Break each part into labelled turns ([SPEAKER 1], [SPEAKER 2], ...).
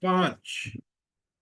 [SPEAKER 1] 5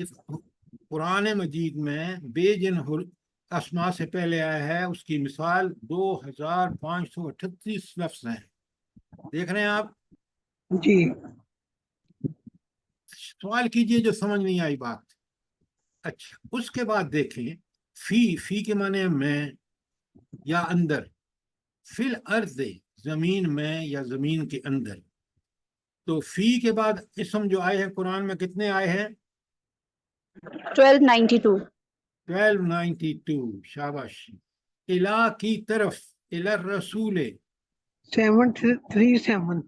[SPEAKER 1] جس قرآن مجید میں بے جن اسما سے پہلے آیا ہے اس کی مثال 2538 لفظ ہیں. دیکھ رہے ہیں آپ؟
[SPEAKER 2] جی
[SPEAKER 1] سوال کیجئے جو سمجھ نہیں آئی بات. اچھا اس کے بعد دیکھیں فی کے معنی میں یا اندر، فی الارض زمین میں یا زمین کے اندر. تو فی کے بعد اسم جو آئے ہیں قرآن میں کتنے آئے ہیں؟
[SPEAKER 3] 1292.
[SPEAKER 1] 1292. شاباش. الہ کی طرف، الہ الرسول
[SPEAKER 2] 737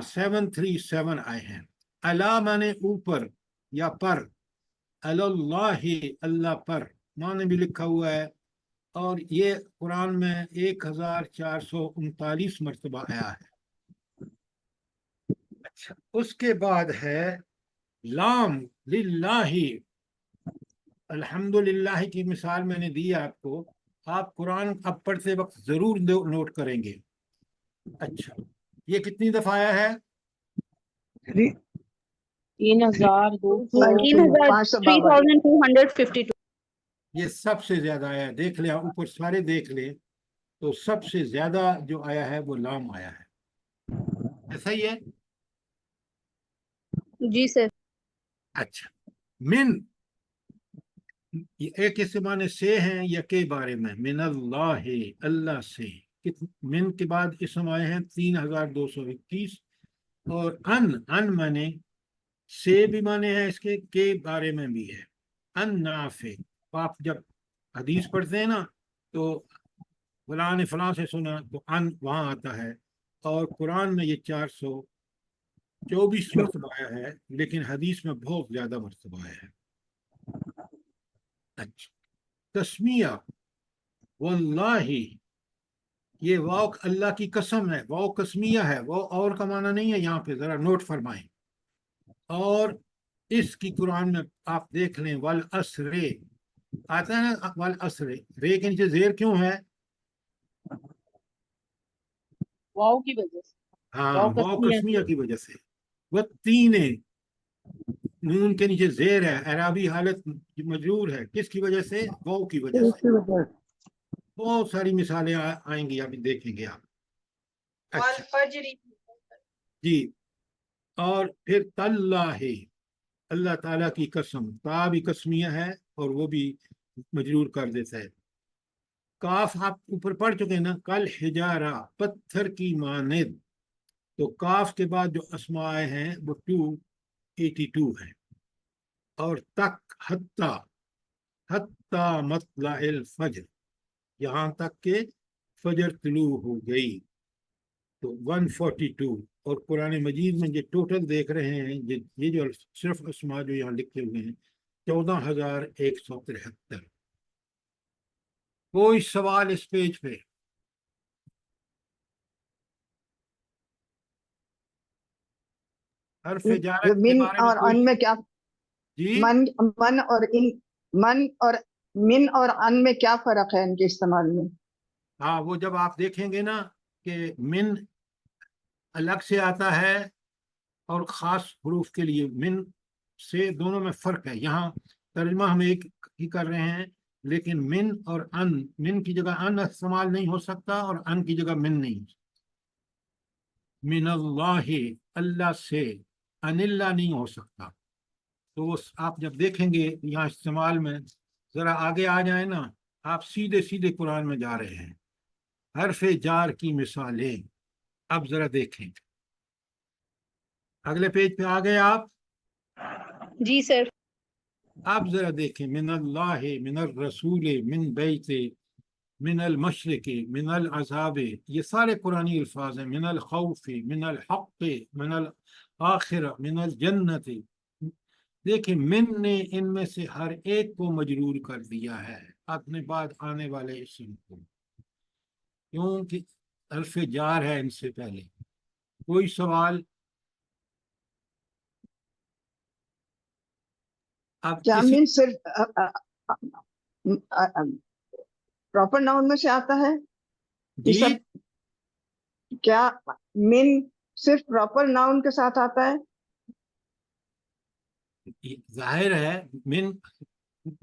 [SPEAKER 1] 737 آئے ہیں. اللہ مانے اوپر یا پر، اللہ اللہ پر معنی بھی لکھا ہوا ہے، اور یہ قرآن میں 1439 مرتبہ آیا ہے. اچھا اس کے بعد ہے لام للہ. الحمدللہ کی مثال میں نے دی آپ کو، آپ قرآن اب پڑھتے وقت ضرور نوٹ کریں گے. اچھا یہ کتنی دفعہ آیا ہے؟
[SPEAKER 3] 3252.
[SPEAKER 1] یہ سب سے زیادہ آیا ہے. دیکھ لیں اوپر سارے دیکھ لیں تو سب سے زیادہ جو آیا ہے وہ لام آیا ہے. ایسا ہی ہے؟
[SPEAKER 3] جی سر.
[SPEAKER 1] اچھا من ایک اس معنی سے ہیں یا کے بارے میں، من اللہ اللہ سے. من کے بعد اسم آئے ہیں 3221. اور ان معنی سے بھی معنی ہے اس کے بارے میں بھی ہے. ان نافع. آپ جب حدیث پڑھتے ہیں نا تو فلاں نے فلاں سے سنا تو ان وہاں آتا ہے، اور قرآن میں یہ 424 مرتبہ آیا ہے، لیکن حدیث میں بہت زیادہ مرتبہ آیا ہے. اچھا تسمیہ واللہ، یہ واو اللہ کی قسم ہے، واو قسمیہ ہے، وہ اور کا معنی نہیں ہے. یہاں پہ ذرا نوٹ فرمائیں. اور اس کی قرآن میں آپ دیکھ لیں والعصر آتا ہے نا، والعصر رے کے نیچے زیر کیوں ہے؟
[SPEAKER 3] واو کی وجہ سے.
[SPEAKER 1] ہاں
[SPEAKER 3] واو
[SPEAKER 1] واو
[SPEAKER 3] قسمیہ
[SPEAKER 1] قسمیہ کی وجہ سے. وہ تین نون کے نیچے زیر ہے، اعرابی حالت مجرور ہے. کس کی وجہ سے؟ واو کی وجہ سے. بہت ساری مثالیں آئیں گی، ابھی دیکھیں گے آپ. اچھا جی. اور پھر تاللہ، اللہ تعالیٰ کی قسم. تا بھی قسمیہ ہے اور وہ بھی مجرور کر دیتا ہے. کاف آپ اوپر پڑھ چکے نا، کل حجارہ پتھر کی مانند. تو کاف کے بعد جو اسماء آئے ہیں وہ 282 ہیں. اور تک حتی مطلع الفجر، یہاں تک کہ فجر طلوع ہو گئی، تو 142. اور قرآن مجید میں یہ ٹوٹل دیکھ رہے ہیں، یہ جو صرف اسماء جو یہاں لکھے ہوئے ہیں 14173. کوئی سوال اس پیج پہ؟ حرف جارت کے
[SPEAKER 2] من
[SPEAKER 1] بارے میں
[SPEAKER 2] اور
[SPEAKER 1] کوئی؟
[SPEAKER 2] ان میں کیا
[SPEAKER 1] جی
[SPEAKER 2] من اور ان، من اور من اور ان میں کیا فرق ہے ان کے استعمال میں؟
[SPEAKER 1] ہاں وہ جب آپ دیکھیں گے نا کہ من الگ سے آتا ہے اور خاص حروف کے لیے من سے دونوں میں فرق ہے. یہاں ترجمہ ہم ایک ہی کر رہے ہیں، لیکن من اور ان، من کی جگہ ان استعمال نہیں ہو سکتا اور ان کی جگہ من نہیں. من اللہ اللہ سے، ان اللہ نہیں ہو سکتا. تو وہ آپ جب دیکھیں گے یہاں استعمال میں، ذرا آگے آ جائیں نا، آپ سیدھے سیدھے قرآن میں جا رہے ہیں. حرف جار کی مثالیں اب ذرا دیکھیں. اگلے پیج پہ آ گئے آپ؟
[SPEAKER 3] جی سر.
[SPEAKER 1] آپ ذرا دیکھیں، من اللہ، من الرسول، من بیت، من المشرق، من العذاب، یہ سارے قرآنی الفاظ ہیں. من الخوف، من الحق، من الآخرہ، من الجنت. دیکھیں من نے ان میں سے ہر ایک کو مجرور کر دیا ہے اپنے بعد آنے والے اسم کو، کیونکہ حرف جار ہے ان سے پہلے. کوئی سوال؟ اب
[SPEAKER 2] کیا
[SPEAKER 1] کسی
[SPEAKER 2] من صرف پراپر ناؤن میں سے آتا ہے؟ یہ
[SPEAKER 1] جی
[SPEAKER 2] سب کیا من صرف پراپر ناؤن کے ساتھ آتا ہے؟
[SPEAKER 1] ظاہر ہے من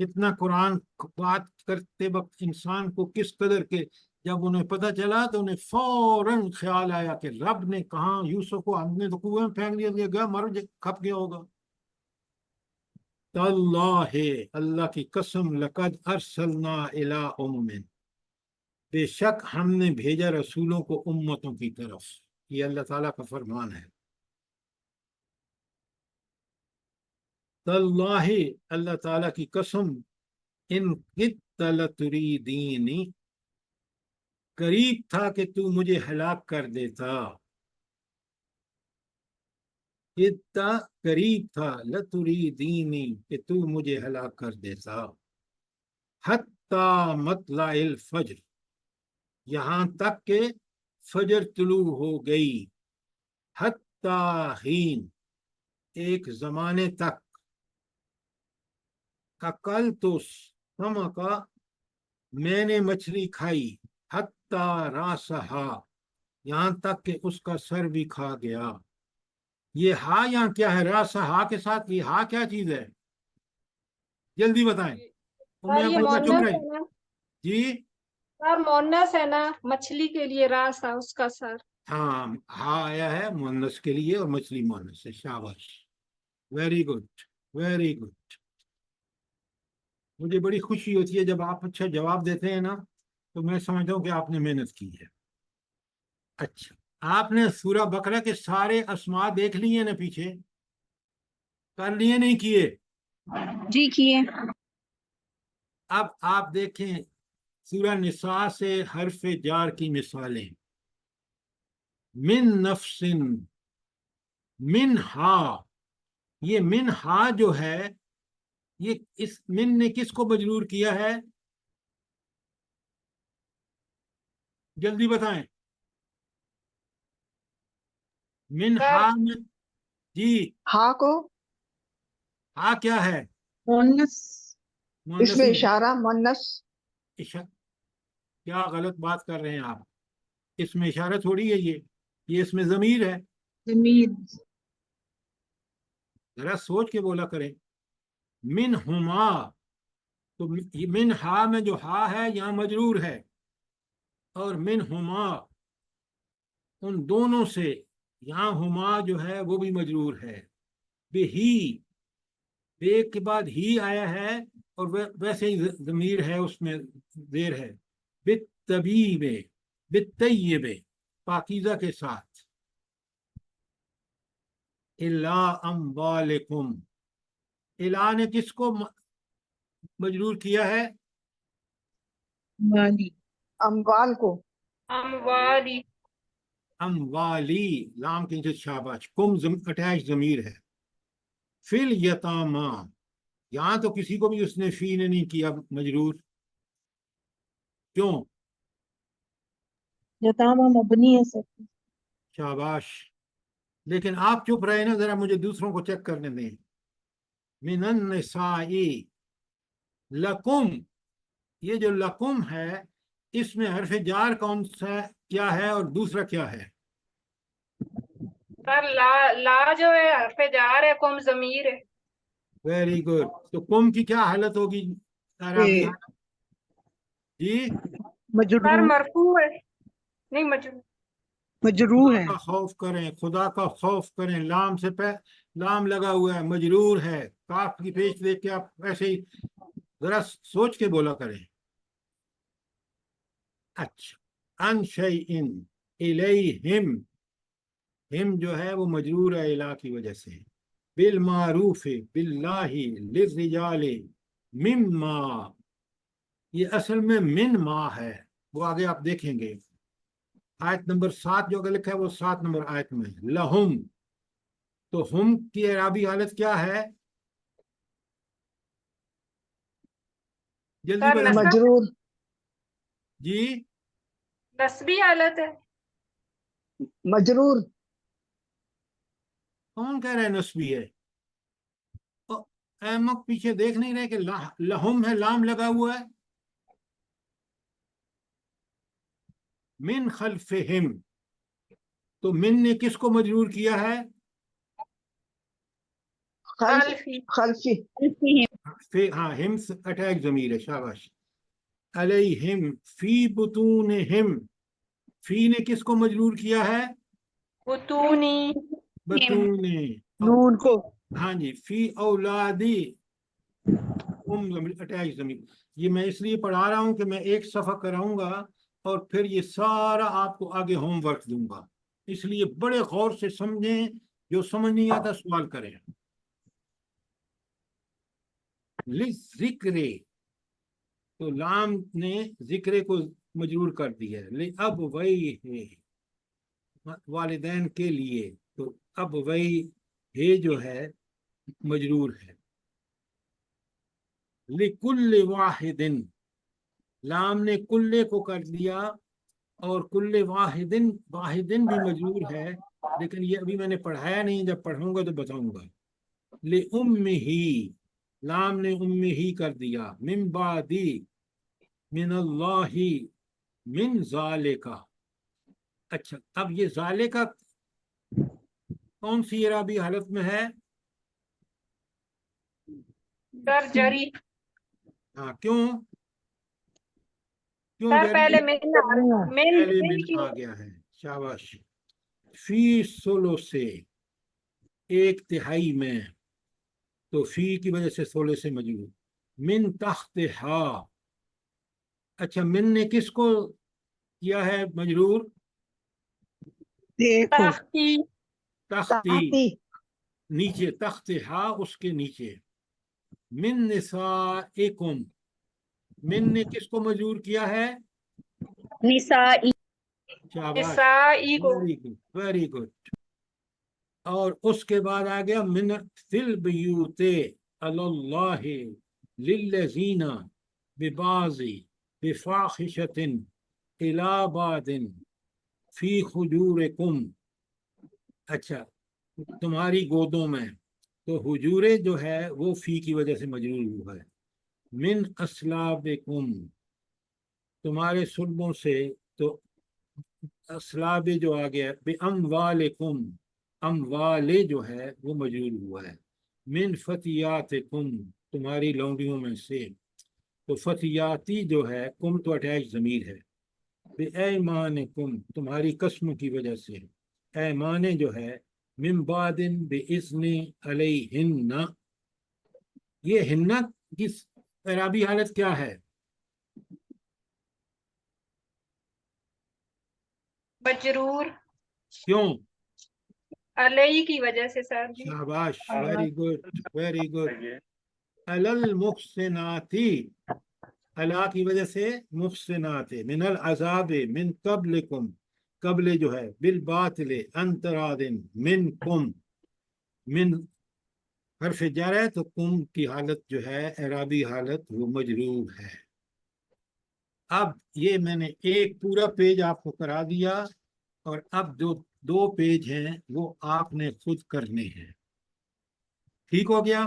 [SPEAKER 1] کتنا قرآن بات کرتے وقت انسان کو کس قدر کے جب انہیں پتہ چلا تو انہیں فوراً خیال آیا کہ رب نے کہاں یوسف کو ہم نے تو کنویں میں پھینک دیا گیا مر کھپ گیا ہوگا. اللہ اللہ کی قسم لقد ارسلنا الی امم بے شک ہم نے بھیجا رسولوں کو امتوں کی طرف. یہ اللہ تعالیٰ کا فرمان ہے. اللہ اللہ تعالیٰ کی قسم ان کدت لتریدینی قریب تھا کہ تو مجھے ہلاک کر دیتا. کدتا قریب تھا لتریدینی کہ تو مجھے ہلاک کر دیتا. حتی مطلع الفجر یہاں تک کہ فجر طلوع ہو گئی. حتی حین ایک زمانے تک. کل تو سما کا میں نے مچھلی کھائی. حتی راسہا یہاں تک کہ اس کا سر بھی کھا گیا. یہ ہا یہاں کیا ہے؟ راسہا کے ساتھ یہ ہا کیا چیز ہے؟ جلدی بتائیں.
[SPEAKER 4] سر یہ
[SPEAKER 1] چپ
[SPEAKER 4] مونس
[SPEAKER 1] رہی.
[SPEAKER 4] ہے نا
[SPEAKER 1] جی
[SPEAKER 4] سر، مونس ہے نا، مچھلی کے لیے راس تھا اس کا سر.
[SPEAKER 1] ہاں ہا آیا ہے مؤنث کے لیے اور مچھلی مؤنث ہے. شاباش، ویری گڈ ویری گڈ. مجھے بڑی خوشی ہوتی ہے جب آپ اچھا جواب دیتے ہیں نا تو میں سمجھتا ہوں کہ آپ نے محنت کی ہے. اچھا، آپ نے سورہ بقرہ کے سارے اسماء دیکھ لیے نا؟ پیچھے کر لیے نہیں کیے؟
[SPEAKER 3] جی کیے.
[SPEAKER 1] اب آپ دیکھیں سورہ نساء سے حرف جار کی مثالیں. من نفس، من ہا. یہ من ہا جو ہے یہ اس من نے کس کو مجرور کیا ہے؟ جلدی بتائیں. من ہا میں جی
[SPEAKER 2] ہا کو
[SPEAKER 1] ہا کیا ہے؟
[SPEAKER 5] مونس.
[SPEAKER 2] اس میں اشارہ مونس.
[SPEAKER 1] کیا غلط بات کر رہے ہیں آپ؟ اس میں اشارہ تھوڑی ہے، یہ اس میں ضمیر ہے.
[SPEAKER 5] ضمیر.
[SPEAKER 1] ذرا سوچ کے بولا کریں. من ہما تو من ہا میں جو ہا ہے یہاں مجرور ہے، اور من ہما ان دونوں سے یہاں ہما جو ہے وہ بھی مجرور ہے. بہی بے کے بعد ہی آیا ہے اور ویسے ہی ضمیر ہے اس میں زیر ہے. بالطبیب بالطیب پاکیزہ کے ساتھ. الا اموالکم الا نے کس کو مجرور کیا ہے؟
[SPEAKER 5] مالی.
[SPEAKER 2] اموال کو.
[SPEAKER 4] اموالی.
[SPEAKER 1] اموالی لام کے نیچے شاباش. کم اٹیچ ضمیر ہے. فل یتاما یہاں تو کسی کو بھی اس نے فی نے نہیں کیا مجرور. کیوں؟
[SPEAKER 5] یتامہ مبنی ہے سر.
[SPEAKER 1] شاباش. لیکن آپ چپ رہے نا، ذرا مجھے دوسروں کو چیک کرنے دیں. من النساء لکم، یہ جو لکم ہے اس میں حرف جار کون سا کیا ہے اور دوسرا کیا ہے؟
[SPEAKER 4] سر لا جو ہے حرف جار ہے، کم ضمیر ہے.
[SPEAKER 1] Very good. تو کم کی کیا حالت ہوگی؟
[SPEAKER 2] یہ
[SPEAKER 1] جی
[SPEAKER 4] سر
[SPEAKER 6] مجرور
[SPEAKER 4] مرفوع ہے، نہیں مجرور.
[SPEAKER 6] مجرور
[SPEAKER 1] خدا
[SPEAKER 6] ہے.
[SPEAKER 1] کا خوف کریں، خدا کا خوف کریں. لام سے لام لگا ہوا ہے، مجرور ہے. کاف کی پیش دیکھ کے آپ ایسے ہی ذرا سوچ کے بولا کریں. اچھا، ان شیئن الیہم، ہم جو ہے وہ مجرور ہے الہ کی وجہ سے. بالمعروف باللہ للرجال مما، یہ اصل میں من ما ہے، وہ آگے آپ دیکھیں گے. آیت نمبر 7 جو اگر لکھا ہے وہ 7 نمبر آیت میں. لہم تو ہم کی اعرابی حالت کیا ہے؟ جلدی
[SPEAKER 4] سر
[SPEAKER 1] بتائیں.
[SPEAKER 2] مجرور.
[SPEAKER 1] جی
[SPEAKER 4] نسبی حالت ہے.
[SPEAKER 2] مجرور.
[SPEAKER 1] کون کہہ رہے ہیں نسبی ہے؟ احمق پیچھے دیکھ نہیں رہے کہ لہم ہے، لام لگا ہوا ہے. من خلفہم تو من نے کس کو مجرور کیا ہے؟
[SPEAKER 2] خلفی.
[SPEAKER 1] ہاں ہم اٹیک ضمیر ہے، شاباش. علیہم فی بطونہم، فی نے کس کو مجرور کیا ہے؟
[SPEAKER 3] بطونی
[SPEAKER 1] بطون.
[SPEAKER 6] نون کو.
[SPEAKER 1] ہاں جی، فی اولادی اٹیک ضمیر. یہ میں اس لیے پڑھا رہا ہوں کہ میں ایک صفحہ کراؤں گا اور پھر یہ سارا آپ کو آگے ہوم ورک دوں گا، اس لیے بڑے غور سے سمجھیں، جو سمجھ نہیں آتا سوال کریں. ذکر، تو لام نے ذکر کو مجرور کر دیا ہے. اب وہی ہے والدین کے لیے، تو اب وہی ہے جو ہے مجرور ہے. لکل واحد، لام نے کلے کو کر دیا، اور کل واحدن، واحدن بھی مجرور ہے، لیکن یہ ابھی میں نے پڑھایا نہیں، جب پڑھوں گا تو بتاؤں گا. لِأُمِّهِ، لام نے امی کر دیا. من بعدی، من اللہ، من ذالکا. اچھا، اب یہ ذالکا کون سی اعرابی حالت میں ہے؟
[SPEAKER 3] سر جری،
[SPEAKER 1] ہاں، کیوں
[SPEAKER 3] سر
[SPEAKER 1] جاری
[SPEAKER 3] پہلے
[SPEAKER 1] ہے؟ پہلے
[SPEAKER 3] من
[SPEAKER 1] من
[SPEAKER 3] کی
[SPEAKER 1] آ گیا ہے. شاباش. فی سولو سے، ایک تہائی میں، تو فی کی وجہ سے سولے سے مجرور. من تحت ہا، اچھا من نے کس کو کیا ہے مجرور؟
[SPEAKER 6] دیکھو.
[SPEAKER 3] تختی،
[SPEAKER 1] تختی،
[SPEAKER 2] تحتی.
[SPEAKER 1] نیچے، تخت ہا اس کے نیچے. من نسائکم، من نے کس کو مجرور کیا ہے؟
[SPEAKER 3] نسائی،
[SPEAKER 1] شاباش،
[SPEAKER 3] نسائی کو،
[SPEAKER 1] ویری گڈ، ویری گڈ. اور اس کے بعد آ گیا من فی البیوت اللہ للذین ببعض بفاحشۃ الی بعض فی خجورکم. اچھا، تمہاری گودوں میں، تو حجورے جو ہے وہ فی کی وجہ سے مجرور ہوا ہے. من اصلابکم، تمہارے سلبوں سے، تو اسلاب جو آ گیا بے اموالکم، اموالے جو ہے وہ مجرور ہوا ہے. من فتیاتکم، تمہاری لونڈیوں میں سے، تو فتیاتی جو ہے کم تو اٹیچ ضمیر ہے. بے ایمانکم، تمہاری قسموں کی وجہ سے. ایمانے جو ہے من بعد بے اذن علیہن، یہ ہنہ کی اعرابی حالت کیا ہے؟
[SPEAKER 3] مجرور
[SPEAKER 1] کیوں؟
[SPEAKER 3] علیہ کی وجہ سے سر جی.
[SPEAKER 1] شاباش، ویری گڈ، ویری گڈ. المحسناتی، اللہ کی وجہ سے محسنات. من العذاب من قبلکم، قبل جو ہے بالباطل انتراد منکم، من حرف جر ہے تو کم کی حالت جو ہے اعرابی حالت وہ مجرور ہے. اب یہ میں نے ایک پورا پیج آپ کو کرا دیا، اور اب جو دو پیج ہیں وہ آپ نے خود کرنے ہیں. ٹھیک ہو گیا؟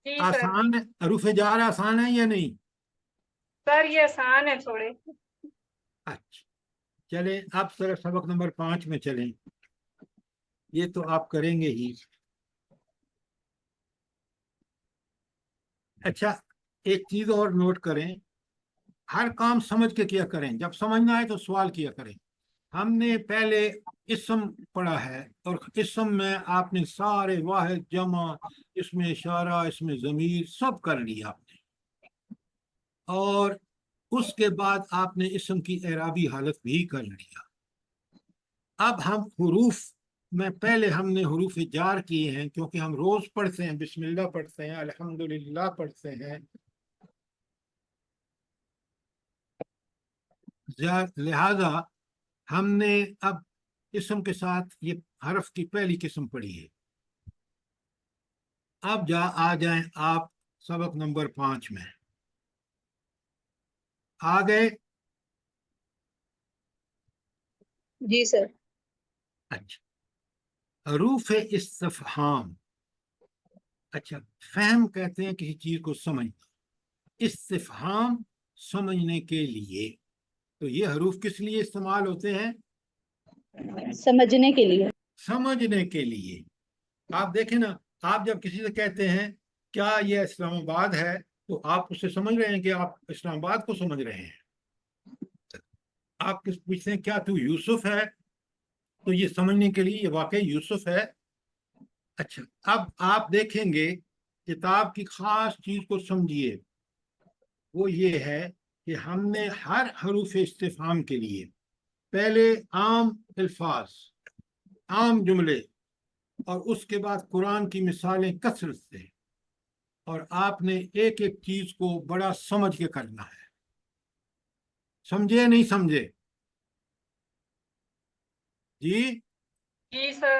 [SPEAKER 3] جی سر.
[SPEAKER 1] آسان ہے، حروف جار آسان ہے یا نہیں؟
[SPEAKER 3] سر یہ آسان ہے تھوڑے.
[SPEAKER 1] اچھا، چلیں اب صرف سبق نمبر 5 میں چلیں. یہ تو آپ کریں گے ہی. اچھا، ایک چیز اور نوٹ کریں، ہر کام سمجھ کے کیا کریں. جب سمجھنا ہے تو سوال کیا کریں. ہم نے پہلے اسم پڑھا ہے، اور اسم میں آپ نے سارے واحد، جمع، اس میں اشارہ، اس میں ضمیر سب کر لیا آپ نے، اور اس کے بعد آپ نے اسم کی اعرابی حالت بھی کر لیا. اب ہم حروف میں پہلے ہم نے حروف جار کیے ہیں، کیونکہ ہم روز پڑھتے ہیں، بسم اللہ پڑھتے ہیں، الحمدللہ پڑھتے ہیں، لہذا ہم نے اب اسم کے ساتھ یہ حرف کی پہلی قسم پڑھی ہے. اب آ جائیں آپ سبق نمبر 5 میں. آ گئے؟
[SPEAKER 3] جی سر.
[SPEAKER 1] اچھا، حروف استفہام. اچھا، فہم کہتے ہیں کسی چیز کو سمجھنا، استفہام سمجھنے کے لیے. تو یہ حروف کس لیے استعمال ہوتے ہیں؟
[SPEAKER 3] سمجھنے کے لیے.
[SPEAKER 1] سمجھنے کے لیے. آپ دیکھیں نا، آپ جب کسی سے کہتے ہیں کیا یہ اسلام آباد ہے تو آپ اسے سمجھ رہے ہیں کہ آپ اسلام آباد کو سمجھ رہے ہیں. آپ کس پوچھتے ہیں کیا تو یوسف ہے تو یہ سمجھنے کے لیے یہ واقعی یوسف ہے. اچھا اب آپ دیکھیں گے کتاب کی خاص چیز کو سمجھیے، وہ یہ ہے کہ ہم نے ہر حروف استفہام کے لیے پہلے عام الفاظ، عام جملے، اور اس کے بعد قرآن کی مثالیں کثرت سے، اور آپ نے ایک ایک چیز کو بڑا سمجھ کے کرنا ہے. سمجھے نہیں سمجھے؟ جی
[SPEAKER 3] جی سر.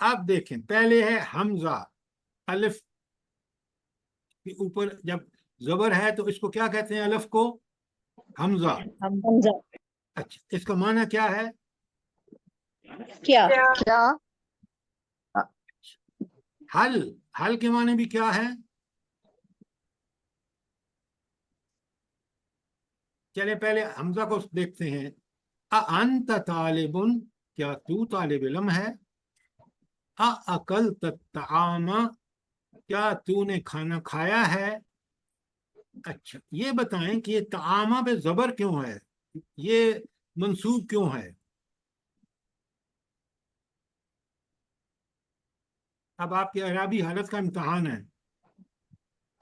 [SPEAKER 1] اب دیکھیں پہلے ہے حمزہ، الف کے اوپر جب زبر ہے تو اس کو کیا کہتے ہیں؟ الف کو حمزہ.
[SPEAKER 7] حمزہ.
[SPEAKER 1] اچھا اس کا معنی کیا ہے؟
[SPEAKER 7] کیا؟
[SPEAKER 3] کیا؟
[SPEAKER 2] کیا؟
[SPEAKER 1] حل، حل کے معنی بھی کیا ہے؟ چلے پہلے حمزہ کو دیکھتے ہیں. انت طالب، کیا تو طالب علم ہے؟ اکلت الطعام، کیا تو نے کھانا کھایا ہے؟ اچھا یہ بتائیں کہ یہ طعامہ پہ زبر کیوں ہے، یہ منصوب کیوں ہے؟ اب آپ کی اعرابی حالت کا امتحان ہے.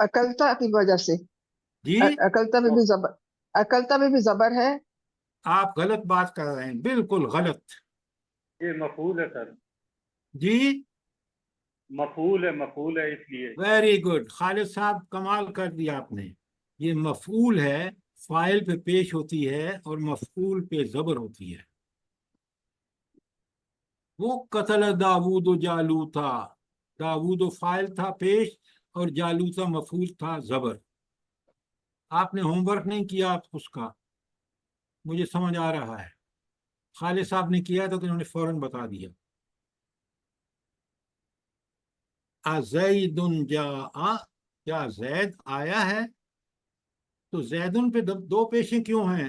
[SPEAKER 2] اکلتا کی وجہ سے.
[SPEAKER 1] جی
[SPEAKER 2] اکلتا میں بھی زبر، اکلتا میں بھی زبر ہے.
[SPEAKER 1] آپ غلط بات کر رہے ہیں، بالکل غلط.
[SPEAKER 8] یہ مفعول ہے سر،
[SPEAKER 1] جی
[SPEAKER 8] مفعول ہے اس لیے.
[SPEAKER 1] ویری گڈ خالد صاحب، کمال کر دیا آپ نے. یہ مفعول ہے، فاعل پہ پیش ہوتی ہے اور مفعول پہ زبر ہوتی ہے. وہ قتل داود و جالوتا، داود و فاعل تھا پیش اور جالوتا مفعول تھا زبر. آپ نے ہوم ورک نہیں کیا اس کا، مجھے سمجھ آ رہا ہے. خالد صاحب نے کیا تو انہوں نے فوراً بتا دیا. زید جاء، کیا زید آیا ہے؟ تو زیدن پہ دو پیشیں کیوں ہیں؟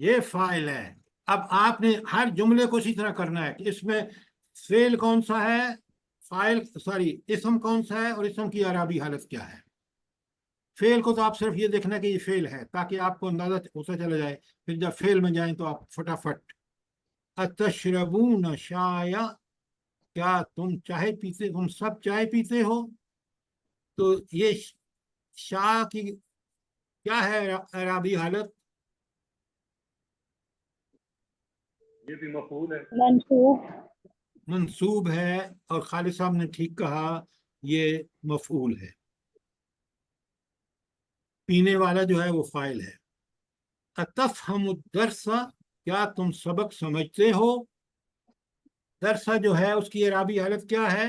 [SPEAKER 1] یہ فاعل ہے. اب آپ نے ہر جملے کو اسی طرح کرنا ہے کہ اس میں فعل کون سا ہے، فاعل سوری اسم کون سا ہے اور اسم کی اعرابی حالت کیا ہے. فعل کو تو آپ صرف یہ دیکھنا کہ یہ فعل ہے تاکہ آپ کو اندازہ ہوتا چلا جائے. پھر جب فعل میں جائیں تو آپ فٹافٹ. اتشربون شایا، کیا تم چائے پیتے، تم سب چائے پیتے ہو؟ تو یہ شاہ کی کیا ہے اعرابی حالت؟
[SPEAKER 8] یہ بھی مفعول ہے.
[SPEAKER 7] منصوب.
[SPEAKER 1] منصوب ہے، اور خالد صاحب نے ٹھیک کہا یہ مفعول ہے. پینے والا جو ہے وہ فاعل ہے. اتفہم الدرس، کیا تم سبق سمجھتے ہو؟ درسہ جو ہے اس کی اعرابی حالت کیا ہے؟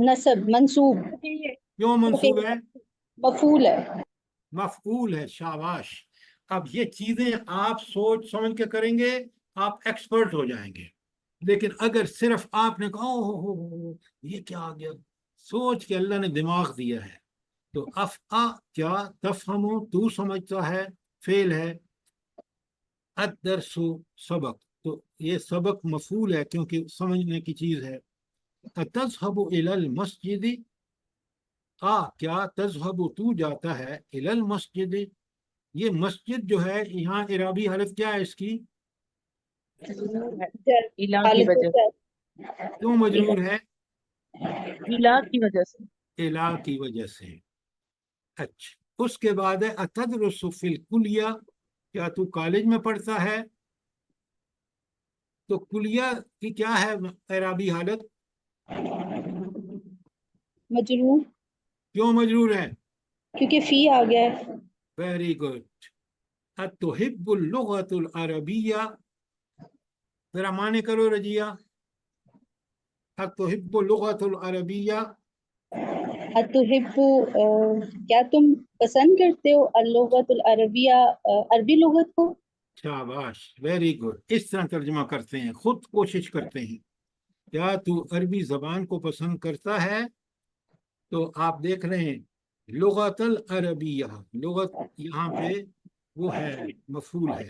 [SPEAKER 7] نصب. منصوب.
[SPEAKER 1] کیوں منصوب ہے؟
[SPEAKER 7] مفعول ہے.
[SPEAKER 1] مفعول ہے. شاباش. اب یہ چیزیں آپ سوچ سمجھ کے کریں گے آپ ایکسپرٹ ہو جائیں گے. لیکن اگر صرف آپ نے کہا ہو یہ کیا آ گیا، سوچ کے اللہ نے دماغ دیا ہے. تو افعا کیا، تفہمو تو سمجھتا ہے، فعل ہے. الدرس سبق، تو یہ سبق مفعول ہے کیونکہ سمجھنے کی چیز ہے. تذهب الى المسجد، کیا تذهب تو جاتا ہے، الى المسجد، یہ مسجد جو ہے یہاں اعرابی حالت کیا ہے اس کی؟
[SPEAKER 5] الہ کی وجہ سے.
[SPEAKER 1] کیوں مجرور ہے؟
[SPEAKER 5] الہ کی وجہ سے.
[SPEAKER 1] الہ کی وجہ سے. اچھا اس کے بعد ہے اتدرس فی الکلیہ، کیا تو کالج میں پڑھتا ہے؟ تو کلیہ کی کیا ہے اعرابی حالت؟
[SPEAKER 7] مجرور،
[SPEAKER 1] کیوں مجرور ہے؟
[SPEAKER 7] کیونکہ فی آ گیا ہے.
[SPEAKER 1] Very good. اتحب اللغۃ العربیہ، ذرا معنی کرو رجیہ. اتحب اللغۃ العربیہ،
[SPEAKER 7] اتحب، کیا تم پسند کرتے ہو اللغت العربیہ، عربی لغت کو؟
[SPEAKER 1] شاباش ویری گڈ. اس طرح ترجمہ کرتے ہیں، خود کوشش کرتے ہیں. کیا تو عربی زبان کو پسند کرتا ہے؟ تو آپ دیکھ رہے ہیں لغت العربیہ، لغت یہاں پہ وہ ہے مفعول ہے.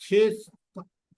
[SPEAKER 1] 6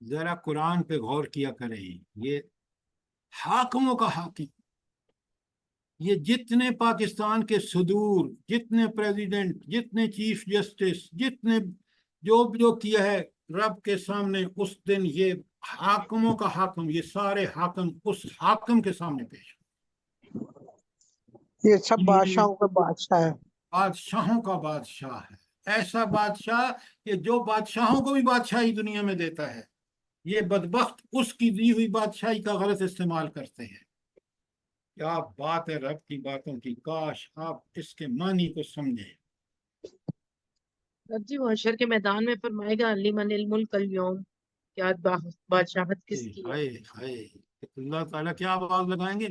[SPEAKER 1] ذرا قرآن پہ غور کیا کریں. یہ حاکموں کا حاکم، یہ جتنے پاکستان کے صدور، جتنے پریزیڈنٹ، جتنے چیف جسٹس، جتنے جو کیا ہے رب کے سامنے اس دن، یہ حاکموں کا حاکم، یہ سارے حاکم اس حاکم کے سامنے پیش.
[SPEAKER 6] یہ سب بادشاہوں کا بادشاہ ہے.
[SPEAKER 1] بادشاہوں کا بادشاہ ہے، ایسا بادشاہ کہ جو بادشاہوں کو بھی بادشاہی دنیا میں دیتا ہے. یہ بدبخت اس کی دی ہوئی بادشاہی کا غلط استعمال کرتے ہیں. کیا بات ہے رب کی باتوں کی، کاش آپ اس کے معنی کو سمجھیں.
[SPEAKER 5] رب جی محشر کے میدان میں فرمائے گا لمن الملک اليوم، کیا بادشاہت کس کی ہے؟
[SPEAKER 1] ہائے ہائے، اللہ تعالیٰ کیا آواز لگائیں گے،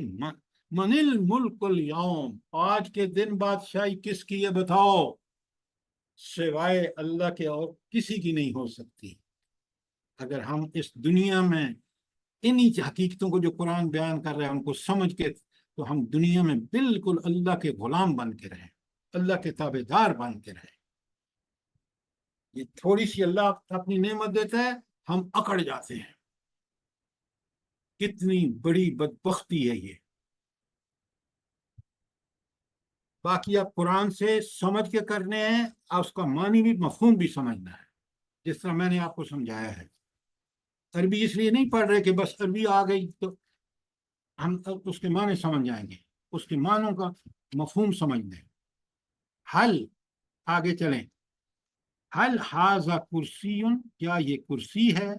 [SPEAKER 1] من الملک اليوم، آج کے دن بادشاہی کس کی ہے بتاؤ. سوائے اللہ کے اور کسی کی نہیں ہو سکتی. اگر ہم اس دنیا میں انہی حقیقتوں کو جو قرآن بیان کر رہے ہیں ان کو سمجھ کے، تو ہم دنیا میں بالکل اللہ کے غلام بن کے رہیں، اللہ کے تابع دار بن کے رہیں. یہ تھوڑی سی اللہ اپنی نعمت دیتا ہے، ہم اکڑ جاتے ہیں. کتنی بڑی بدبختی ہے یہ. باقی آپ قرآن سے سمجھ کے کرنے ہیں، اور اس کا معنی بھی، مفہوم بھی سمجھنا ہے، جس طرح میں نے آپ کو سمجھایا ہے. عربی اس لیے نہیں پڑھ رہے کہ بس عربی آ گئی تو ہم اس کے معنی سمجھ جائیں گے، اس کے معنوں کا مفہوم سمجھ لیں. حل، آگے چلیں. حل ھذا کرسی، کیا یہ کرسی ہے.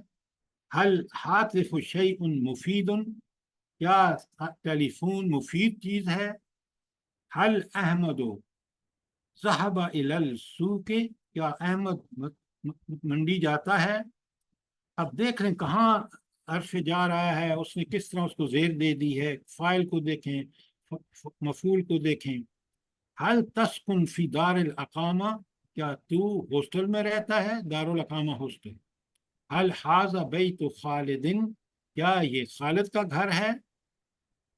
[SPEAKER 1] حل ہاتف شیء مفید، کیا ٹیلی فون مفید چیز ہے. حل احمد ذهب الی السوق، کیا احمد منڈی جاتا ہے. اب دیکھ لیں کہاں حرف جا رہا ہے، اس نے کس طرح اس کو زیر دے دی ہے. فائل کو دیکھیں، مفعول کو دیکھیں. حل تسکن فی دار الاقامہ، کیا تو ہاسٹل میں رہتا ہے، دار الاقامہ ہاسٹل. حل ھذا بیت خالد، کیا یہ خالد کا گھر ہے.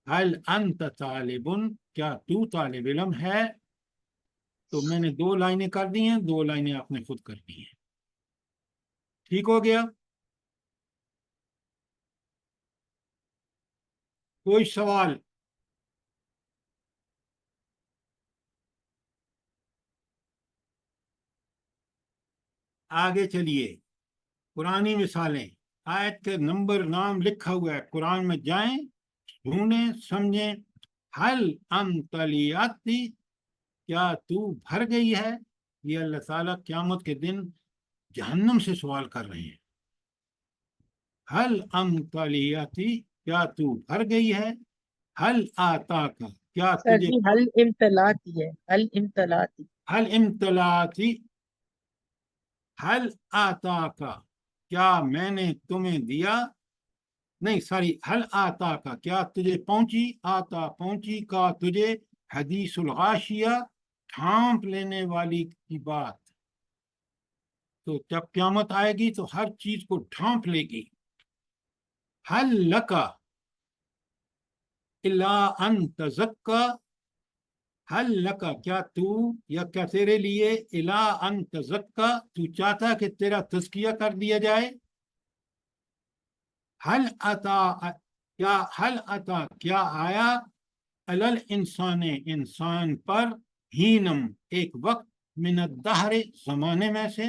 [SPEAKER 1] حل انت طالب، کیا تو طالب علم ہے. تو میں نے 2 لائنیں کر دی ہیں، 2 لائنیں آپ نے خود کر دی ہیں. ٹھیک ہو گیا. کوئی سوال؟ آگے چلیے. قرآنی مثالیں، آیت کے نمبر نام لکھا ہوا ہے، قرآن میں جائیں، ڈھونڈیں، سمجھیں. حل انت لیاتی، کیا تو بھر گئی ہے. یہ اللہ تعالیٰ قیامت کے دن جہنم سے سوال کر رہے ہیں. حل انت لیاتی، کیا تو بھر گئی ہے. حل آتا کا، کیا
[SPEAKER 5] سر
[SPEAKER 1] تجھے.
[SPEAKER 5] جی حل امتلاتی ہے، حل امتلاتی.
[SPEAKER 1] حل امتلاتی. حل آتا کا، کیا میں نے تمہیں دیا. نہیں ساری، حل آتا کا، کیا تجھے پہنچی. آتا پہنچی، کا تجھے. حدیث الغاشیہ، ڈھانپ لینے والی کی بات. تو جب قیامت آئے گی تو ہر چیز کو ڈھانپ لے گی. حل لکا الا ان تزکا. حل لکا، کیا تو یا کیا تیرے لیے. الا ان تزکا، تو چاہتا کہ تیرا تزکیہ کر دیا جائے. حل اتا، کیا حل اتا، کیا آیا. علل انسان، انسان پر. ہینم، ایک وقت. من الدہر، زمانے میں سے.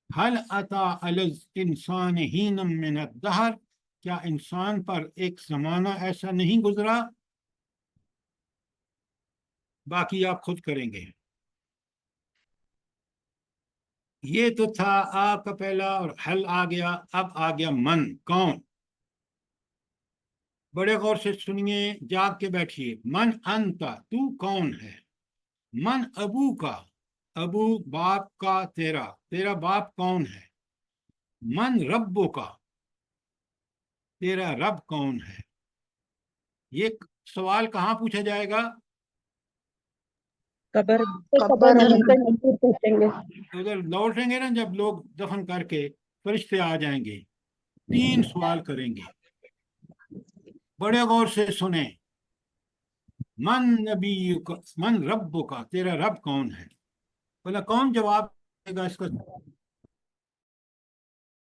[SPEAKER 1] حل اتا علی انسان ہینم من الدہر، کیا انسان پر ایک زمانہ ایسا نہیں گزرا. باقی آپ خود کریں گے. یہ تو تھا آپ کا پہلا، اور حل آ گیا. اب آ گیا من، کون. بڑے غور سے سنیے، جاگ کے بیٹھیے. من انتا، تو کون ہے. من ابو کا، ابو باپ کا، تیرا، تیرا باپ کون ہے. من ربو کا، تیرا رب کون ہے. یہ سوال کہاں پوچھا جائے گا.
[SPEAKER 5] قبر.
[SPEAKER 2] قبر میں.
[SPEAKER 1] ادھر لوٹیں گے نا، جب لوگ دفن کر کے فرشتے آ جائیں گے، 3 سوال کریں گے. بڑے غور سے سنیں. من نبی کا، من رب کا، تیرا رب کون ہے. بولا کون جواب دے گا اس کا.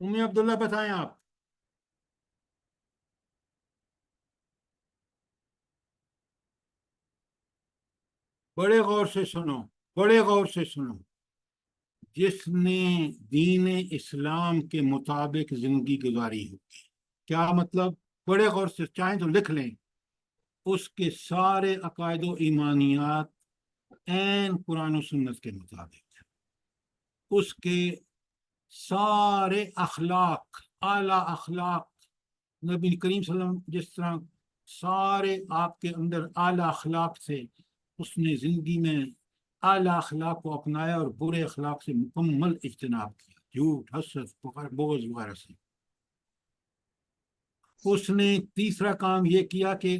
[SPEAKER 1] عبداللہ بتائیں آپ. بڑے غور سے سنو، بڑے غور سے سنو. جس نے دین اسلام کے مطابق زندگی گزاری ہوگی. کیا مطلب؟ بڑے غور سے چاہیں تو لکھ لیں. اس کے سارے عقائد و ایمانیات عین قرآن و سنت کے مطابق. اس کے سارے اخلاق، اعلیٰ اخلاق، نبی کریم صلی اللہ علیہ وسلم جس طرح سارے آپ کے اندر اعلیٰ اخلاق سے، اس نے زندگی میں اعلیٰ اخلاق کو اپنایا اور برے اخلاق سے مکمل اجتناب کیا، جھوٹ، حسد، بغض وغیرہ سے. اس نے تیسرا کام یہ کیا کہ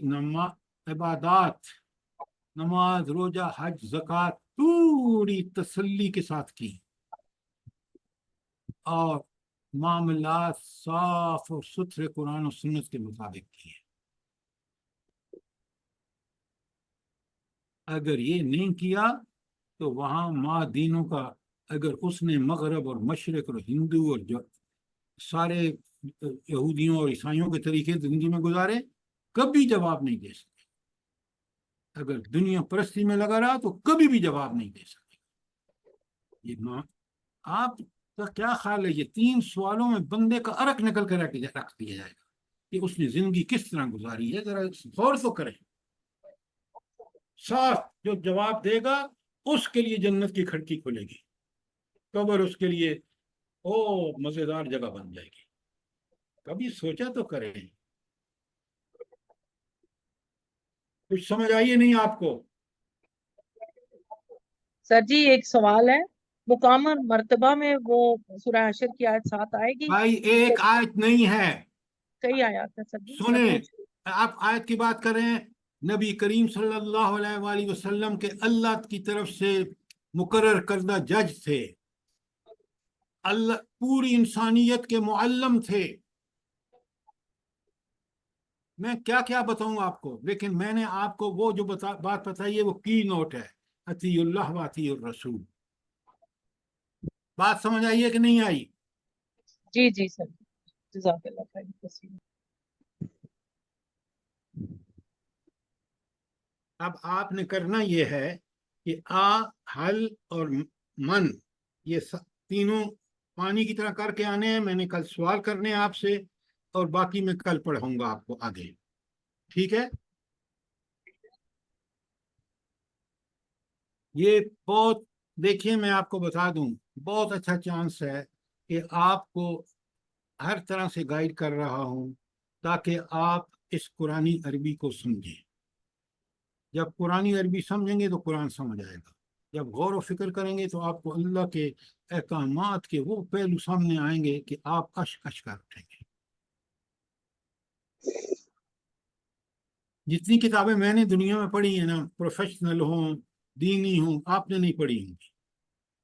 [SPEAKER 1] عبادات، نماز، روزہ، حج، زکوٰۃ پوری تسلی کے ساتھ کی، اور معاملات صاف اور ستھرے قرآن و سنت کے مطابق کیے. اگر یہ نہیں کیا تو وہاں ماں دینوں کا، اگر اس نے مغرب اور مشرق اور ہندو اور جو سارے یہودیوں اور عیسائیوں کے طریقے زندگی میں گزارے، کبھی جواب نہیں دے سکے. اگر دنیا پرستی میں لگا رہا تو کبھی بھی جواب نہیں دے سکے. یہ ماں، آپ کا کیا خیال ہے؟ یہ 3 سوالوں میں بندے کا عرق نکل کر رکھ دیا جائے گا کہ اس نے زندگی کس طرح گزاری ہے. ذرا غور تو کریں. صاف جو جواب دے گا اس کے لیے جنت کی کھڑکی کھلے گی، قبر اس کے لیے مزیدار جگہ بن جائے گی. کبھی سوچا تو کریں. کچھ سمجھ آئیے نہیں آپ کو؟
[SPEAKER 5] سر جی ایک سوال ہے، مقام اور مرتبہ میں وہ سورہ حشر کی آیت 7 آئے گی؟
[SPEAKER 1] بھائی ایک آیت نہیں ہے،
[SPEAKER 5] کئی آیات ہے سر جی.
[SPEAKER 1] سنیں. آپ آیت کی بات کر رہے ہیں. نبی کریم صلی اللہ علیہ وآلہ وسلم کے اللہ کی طرف سے مقرر کردہ جج تھے، اللہ پوری انسانیت کے معلم تھے. میں کیا کیا بتاؤں آپ کو، لیکن میں نے آپ کو وہ جو بات بتائی ہے وہ کی نوٹ ہے، اطیع اللہ و اطیع الرسول. بات سمجھ آئی ہے کہ نہیں آئی؟
[SPEAKER 5] جی جی سر، جزاک اللہ خیر.
[SPEAKER 1] اب آپ نے کرنا یہ ہے کہ حل اور من، یہ تینوں پانی کی طرح کر کے آنے ہیں. میں نے کل سوال کرنے ہیں آپ سے، اور باقی میں کل پڑھاؤں گا آپ کو آگے. ٹھیک ہے؟ یہ بہت، دیکھیے میں آپ کو بتا دوں، بہت اچھا چانس ہے کہ آپ کو ہر طرح سے گائیڈ کر رہا ہوں تاکہ آپ اس قرآنی عربی کو سمجھیں. جب قرآنی عربی سمجھیں گے تو قرآن سمجھ آئے گا. جب غور و فکر کریں گے تو آپ کو اللہ کے احکامات کے وہ پہلو سامنے آئیں گے کہ آپ اشک کر اٹھیں گے. جتنی کتابیں میں نے دنیا میں پڑھی ہیں نا، پروفیشنل ہوں، دینی ہوں، آپ نے نہیں پڑھی ہوں گی،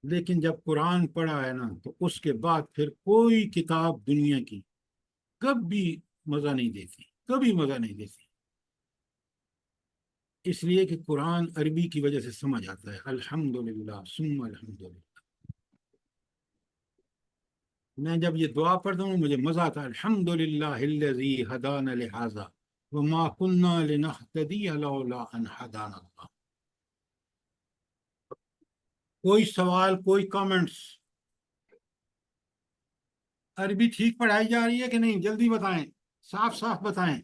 [SPEAKER 1] لیکن جب قرآن پڑھا ہے نا تو اس کے بعد پھر کوئی کتاب دنیا کی کبھی مزہ نہیں دیتی، کبھی مزہ نہیں دیتی. اس لیے کہ قرآن عربی کی وجہ سے سمجھ آتا ہے. الحمدللہ ثم الحمدللہ. میں جب یہ دعا پڑھتا ہوں مجھے مزہ آتا ہے. الحمدللہ الذی ہدانا لہذا وما كنا لنہتدی لولا ان ہدانا اللہ. کوئی سوال، کوئی کامنٹس؟ عربی ٹھیک پڑھائی جا رہی ہے کہ نہیں؟ جلدی بتائیں، صاف صاف بتائیں.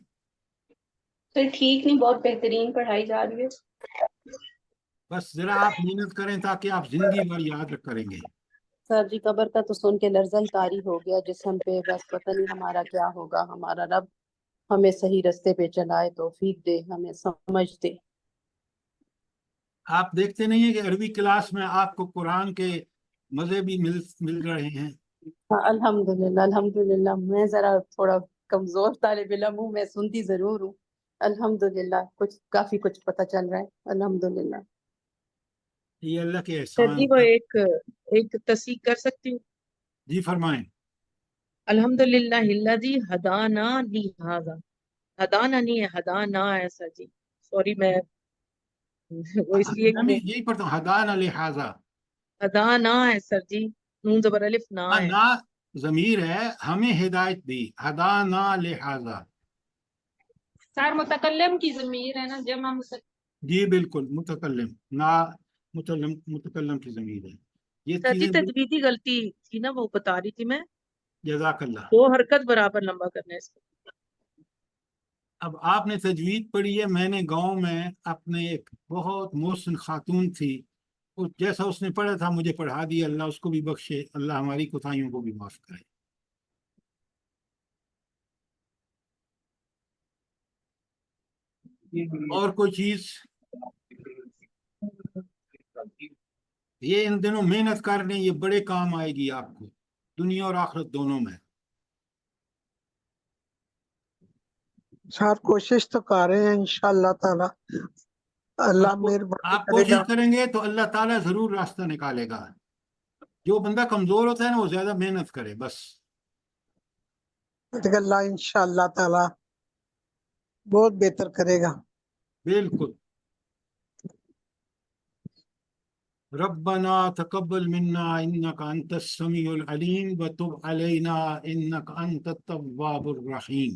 [SPEAKER 7] سر ٹھیک نہیں، بہت بہترین پڑھائی جا رہی ہے.
[SPEAKER 1] بس ذرا آپ محنت کریں تاکہ آپ زندگی بھر یاد کریں گے.
[SPEAKER 9] سر جی قبر کا تو سن کے لرزن طاری ہو گیا جسم پہ، بس پتہ نہیں ہمارا کیا ہوگا. ہمارا رب ہمیں صحیح رستے پہ چلائے، توفیق دے، ہمیں سمجھ دے.
[SPEAKER 1] آپ دیکھتے نہیں ہیں کہ عربی کلاس میں آپ کو قرآن کے مزے بھی مل رہے ہیں.
[SPEAKER 9] ہاں الحمدللہ الحمدللہ. میں ذرا تھوڑا کمزور طالب علم ہوں، میں سنتی ضرور ہوں. الحمدللہ کافی کچھ پتہ چل رہا ہے الحمدللہ.
[SPEAKER 1] یہ اللہ کے
[SPEAKER 5] سر
[SPEAKER 1] احسان.
[SPEAKER 5] جی وہ ایک تصحیح کر سکتی ہوں؟
[SPEAKER 1] جی فرمائیں.
[SPEAKER 5] الحمدللہ الذی ہدانا لہذا، ہدانا نہیں ہے، ہدانا ہے سر جی. سوری، میں وہ اس لیے
[SPEAKER 1] میں بھی یہی پڑھتا ہوں، ہدانا لہذا.
[SPEAKER 5] ہدانا ہے سر جی، نون زبر الف نہ ہے.
[SPEAKER 1] نہ ضمیر ہے ہمیں ہدایت دی ہدانا لہذا
[SPEAKER 3] سار متکلم کی ضمیر ہے نا جمع
[SPEAKER 1] جی بالکل متکلم نا متکلم کی ضمیر ہے یہ
[SPEAKER 5] سر جی
[SPEAKER 1] چیزیں
[SPEAKER 5] تجویدی غلطی تھی نا وہ بتا رہی تھی میں
[SPEAKER 1] جزاک اللہ
[SPEAKER 5] دو حرکت برابر لمبا کرنا ہے اس کو
[SPEAKER 1] اب آپ نے تجوید پڑھی ہے میں نے گاؤں میں اپنے ایک بہت محسن خاتون تھی جیسا اس نے پڑھا تھا مجھے پڑھا دیا اللہ اس کو بھی بخشے اللہ ہماری کوتاہیوں کو بھی معاف کرے اور کوئی چیز یہ ان دنوں محنت کر رہے ہیں یہ بڑے کام آئے گی آپ کو دنیا اور آخرت دونوں میں
[SPEAKER 6] سر کوشش تو کر رہے ہیں انشاءاللہ تعالی اللہ مہربانی
[SPEAKER 1] آپ
[SPEAKER 6] کرے
[SPEAKER 1] کوشش
[SPEAKER 6] گا
[SPEAKER 1] کریں گے تو اللہ تعالیٰ ضرور راستہ نکالے گا جو بندہ کمزور ہوتا ہے نا وہ زیادہ محنت کرے بس
[SPEAKER 6] اللہ انشاءاللہ تعالی بہت بہتر کرے گا
[SPEAKER 1] بالکل ربنا تقبل منا انك انت السميع العليم وتب علينا انك انت التواب الرحيم